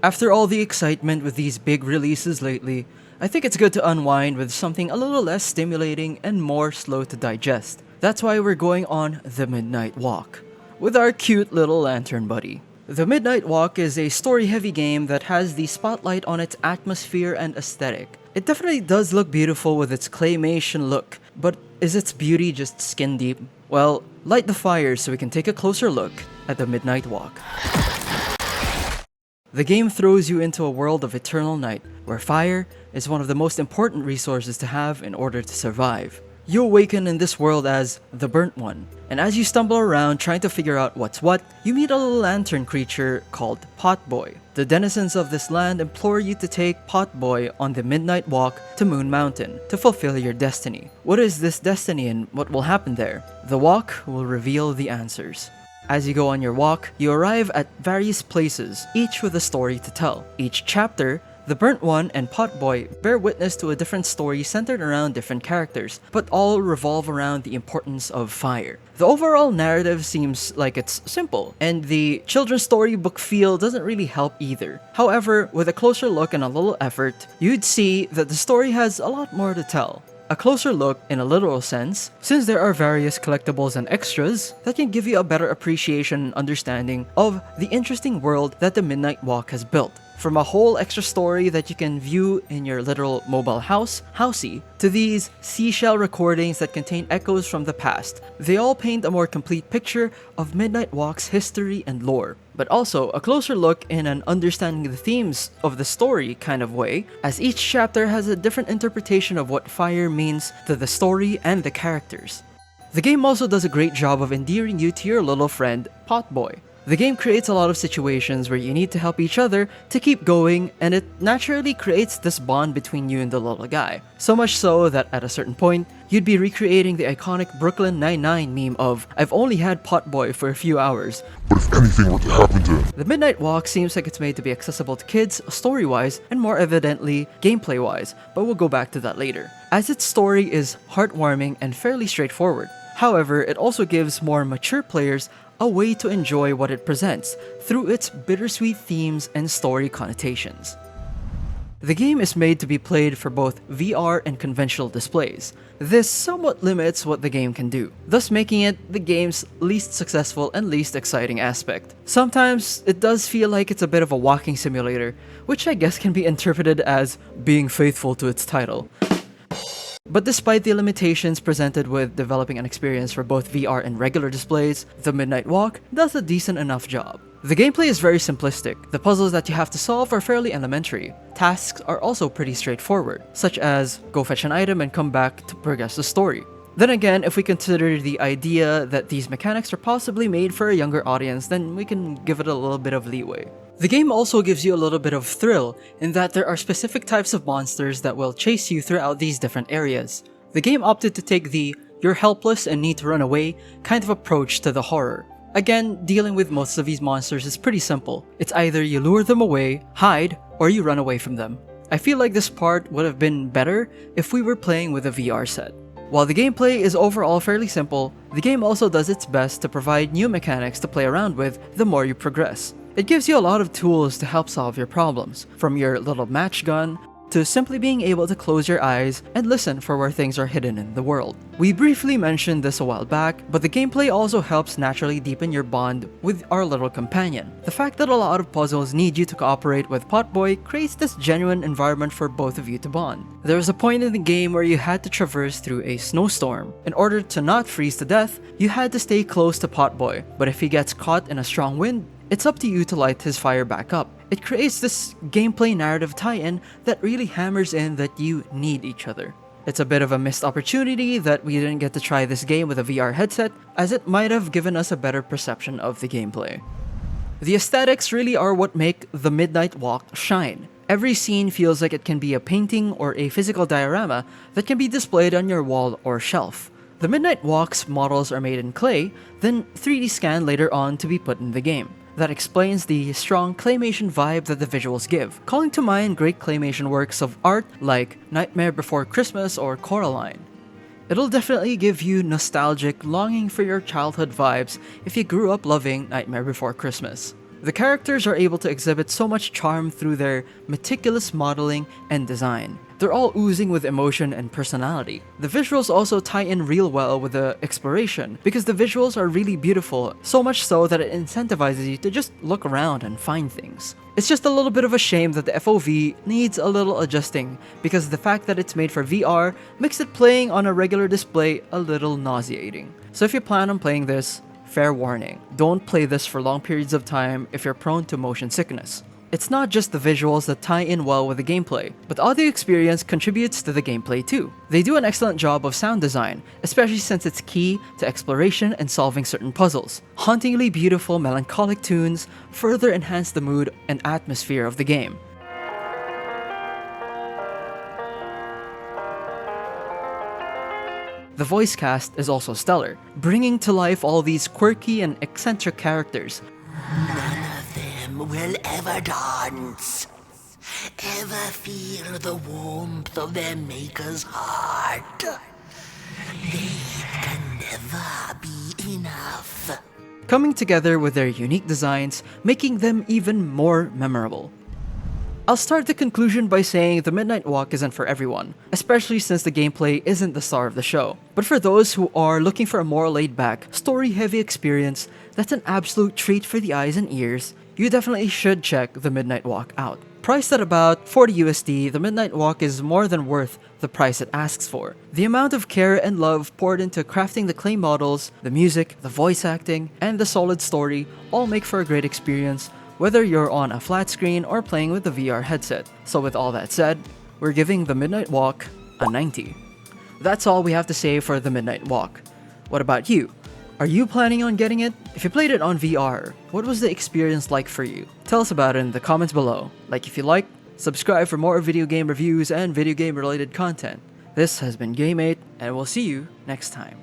After all the excitement with these big releases lately, I think it's good to unwind with something a little less stimulating and more slow to digest. That's why we're going on the Midnight Walk with our cute little lantern buddy. The Midnight Walk is a story-heavy game that has the spotlight on its atmosphere and aesthetic. It definitely does look beautiful with its claymation look, but is its beauty just skin deep? Well, light the fire so we can take a closer look at the Midnight Walk. The game throws you into a world of eternal night, where fire is one of the most important resources to have in order to survive. You awaken in this world as the Burnt One, and as you stumble around trying to figure out what's what, you meet a little lantern creature called Potboy. The denizens of this land implore you to take Potboy on the Midnight Walk to Moon Mountain to fulfill your destiny. What is this destiny and what will happen there? The walk will reveal the answers. As you go on your walk, you arrive at various places, each with a story to tell. Each chapter, the Burnt One and Potboy bear witness to a different story centered around different characters, but all revolve around the importance of fire. The overall narrative seems like it's simple, and the children's storybook feel doesn't really help either. However, with a closer look and a little effort, you'd see that the story has a lot more to tell. A closer look, in a literal sense, since there are various collectibles and extras that can give you a better appreciation and understanding of the interesting world that the Midnight Walk has built. From a whole extra story that you can view in your literal mobile house, housey, to these seashell recordings that contain echoes from the past, they all paint a more complete picture of Midnight Walk's history and lore. But also a closer look in an understanding the themes of the story kind of way, as each chapter has a different interpretation of what fire means to the story and the characters. The game also does a great job of endearing you to your little friend, Potboy. The game creates a lot of situations where you need to help each other to keep going, and it naturally creates this bond between you and the little guy. So much so that at a certain point, you'd be recreating the iconic Brooklyn Nine-Nine meme of, "I've only had Potboy for a few hours, but if anything were to happen to him." The Midnight Walk seems like it's made to be accessible to kids, story-wise, and more evidently, gameplay-wise, but we'll go back to that later, as its story is heartwarming and fairly straightforward. However, it also gives more mature players a way to enjoy what it presents through its bittersweet themes and story connotations. The game is made to be played for both VR and conventional displays. This somewhat limits what the game can do, thus making it the game's least successful and least exciting aspect. Sometimes it does feel like it's a bit of a walking simulator, which I guess can be interpreted as being faithful to its title. But despite the limitations presented with developing an experience for both VR and regular displays, the Midnight Walk does a decent enough job. The gameplay is very simplistic. The puzzles that you have to solve are fairly elementary. Tasks are also pretty straightforward, such as go fetch an item and come back to progress the story. Then again, if we consider the idea that these mechanics are possibly made for a younger audience, then we can give it a little bit of leeway. The game also gives you a little bit of thrill in that there are specific types of monsters that will chase you throughout these different areas. The game opted to take the "you're helpless and need to run away" kind of approach to the horror. Again, dealing with most of these monsters is pretty simple. It's either you lure them away, hide, or you run away from them. I feel like this part would have been better if we were playing with a VR set. While the gameplay is overall fairly simple, the game also does its best to provide new mechanics to play around with the more you progress. It gives you a lot of tools to help solve your problems, from your little match gun to simply being able to close your eyes and listen for where things are hidden in the world. We briefly mentioned this a while back, but the gameplay also helps naturally deepen your bond with our little companion. The fact that a lot of puzzles need you to cooperate with Potboy creates this genuine environment for both of you to bond. There was a point in the game where you had to traverse through a snowstorm. In order to not freeze to death, you had to stay close to Potboy, but if he gets caught in a strong wind, it's up to you to light his fire back up. It creates this gameplay narrative tie-in that really hammers in that you need each other. It's a bit of a missed opportunity that we didn't get to try this game with a VR headset, as it might have given us a better perception of the gameplay. The aesthetics really are what make the Midnight Walk shine. Every scene feels like it can be a painting or a physical diorama that can be displayed on your wall or shelf. The Midnight Walk's models are made in clay, then 3D scanned later on to be put in the game. That explains the strong claymation vibe that the visuals give, calling to mind great claymation works of art like Nightmare Before Christmas or Coraline. It'll definitely give you nostalgic, longing for your childhood vibes if you grew up loving Nightmare Before Christmas. The characters are able to exhibit so much charm through their meticulous modeling and design. They're all oozing with emotion and personality. The visuals also tie in real well with the exploration because the visuals are really beautiful, so much so that it incentivizes you to just look around and find things. It's just a little bit of a shame that the FOV needs a little adjusting because the fact that it's made for VR makes it playing on a regular display a little nauseating. So if you plan on playing this, fair warning, don't play this for long periods of time if you're prone to motion sickness. It's not just the visuals that tie in well with the gameplay, but audio experience contributes to the gameplay too. They do an excellent job of sound design, especially since it's key to exploration and solving certain puzzles. Hauntingly beautiful melancholic tunes further enhance the mood and atmosphere of the game. The voice cast is also stellar, bringing to life all these quirky and eccentric characters. None of them will ever dance, ever feel the warmth of their maker's heart. They can never be enough. Coming together with their unique designs, making them even more memorable. I'll start the conclusion by saying the Midnight Walk isn't for everyone, especially since the gameplay isn't the star of the show. But for those who are looking for a more laid-back, story-heavy experience that's an absolute treat for the eyes and ears, you definitely should check the Midnight Walk out. Priced at about 40 USD, the Midnight Walk is more than worth the price it asks for. The amount of care and love poured into crafting the clay models, the music, the voice acting, and the solid story all make for a great experience, whether you're on a flat screen or playing with the VR headset. So with all that said, we're giving the Midnight Walk a 90. That's all we have to say for the Midnight Walk. What about you? Are you planning on getting it? If you played it on VR, what was the experience like for you? Tell us about it in the comments below. Like if you like, subscribe for more video game reviews and video game related content. This has been Game8, and we'll see you next time.